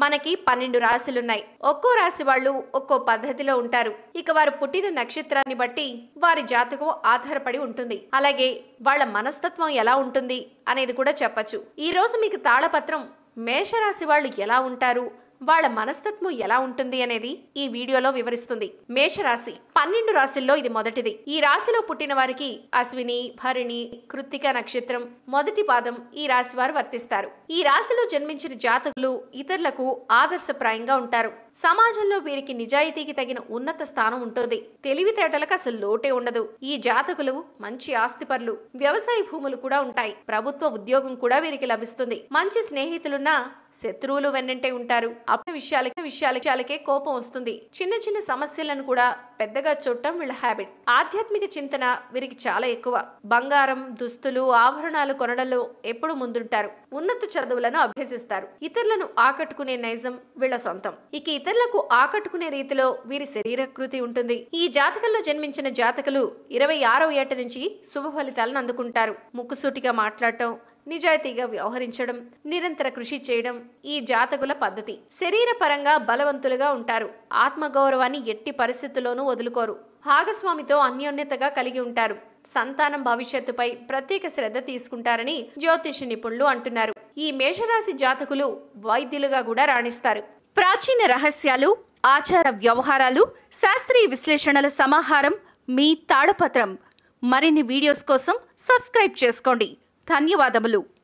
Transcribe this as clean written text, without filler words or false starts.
మనకి 12 రాశులున్నాయి. ఒక్కో రాశి వాళ్ళు ఒక్కో పద్ధతిలో ఉంటారు. ఇక వారు పుట్టిన నక్షత్రాన్ని బట్టి వారి జాతకం ఆధారపడి ఉంటుంది. అలాగే వాళ్ళ మనస్తత్వం ఎలా ఉంటుంది అనేది కూడా చెప్పచ్చు. ఈ రోజు మీకు తాళపత్రం మేషరాశి వాళ్ళు ఎలా ఉంటారు, వాళ్ళ మనస్తత్వం ఎలా ఉంటుంది అనేది ఈ వీడియోలో వివరిస్తుంది. మేషరాశి 12 రాశుల్లో ఇది మొదటిది. ఈ రాశిలో పుట్టిన వారికి అశ్విని, భరణి, కృత్తిక నక్షత్రం మొదటి పాదం ఈ రాశి వారు వర్తిస్తారు. ఈ రాశిలో జన్మించిన జాతకులు ఇతరులకు ఆదర్శప్రాయంగా ఉంటారు. సమాజంలో వీరికి నిజాయితీకి తగిన ఉన్నత స్థానం ఉంటుంది. తెలివితేటలకు అసలు లోటే ఉండదు. ఈ జాతకులు మంచి ఆస్తిపరులు. వ్యవసాయ భూములు కూడా ఉంటాయి. ప్రభుత్వ ఉద్యోగం కూడా వీరికి లభిస్తుంది. మంచి స్నేహితులున్నా శత్రువులు వెన్నంటే ఉంటారు. అప్పుడు విషయాలకే కోపం వస్తుంది. చిన్న చిన్న సమస్యలను కూడా పెద్దగా చూడటం వీళ్ళ హ్యాబిట్. ఆధ్యాత్మిక చింతన వీరికి చాలా ఎక్కువ. బంగారం, దుస్తులు, ఆభరణాలు కొనడంలో ఎప్పుడు ముందుంటారు. ఉన్నత చదువులను అభ్యసిస్తారు. ఇతరులను ఆకట్టుకునే నైజం వీళ్ళ సొంతం. ఇక ఇతరులకు ఆకట్టుకునే రీతిలో వీరి శరీరకృతి ఉంటుంది. ఈ జాతకంలో జన్మించిన జాతకులు 26వ ఏట నుంచి శుభ ఫలితాలను అందుకుంటారు. ముక్కుసూటిగా మాట్లాడటం, నిజాయితీగా వ్యవహరించడం, నిరంతర కృషి చేయడం ఈ జాతకుల పద్ధతి. శరీరపరంగా బలవంతులుగా ఉంటారు. ఆత్మగౌరవాన్ని ఎట్టి పరిస్థితుల్లోనూ వదులుకోరు. భాగస్వామితో అన్యోన్యతగా కలిగి ఉంటారు. సంతానం భవిష్యత్తుపై ప్రత్యేక శ్రద్ధ తీసుకుంటారని జ్యోతిష నిపుణులు అంటున్నారు. ఈ మేషరాశి జాతకులు వైద్యులుగా కూడా రాణిస్తారు. ప్రాచీన రహస్యాలు, ఆచార వ్యవహారాలు, శాస్త్రీయ విశ్లేషణల సమాహారం మీ తాళపత్రం. మరిన్ని వీడియోస్ కోసం సబ్స్క్రైబ్ చేసుకోండి. ధన్యవాదములు.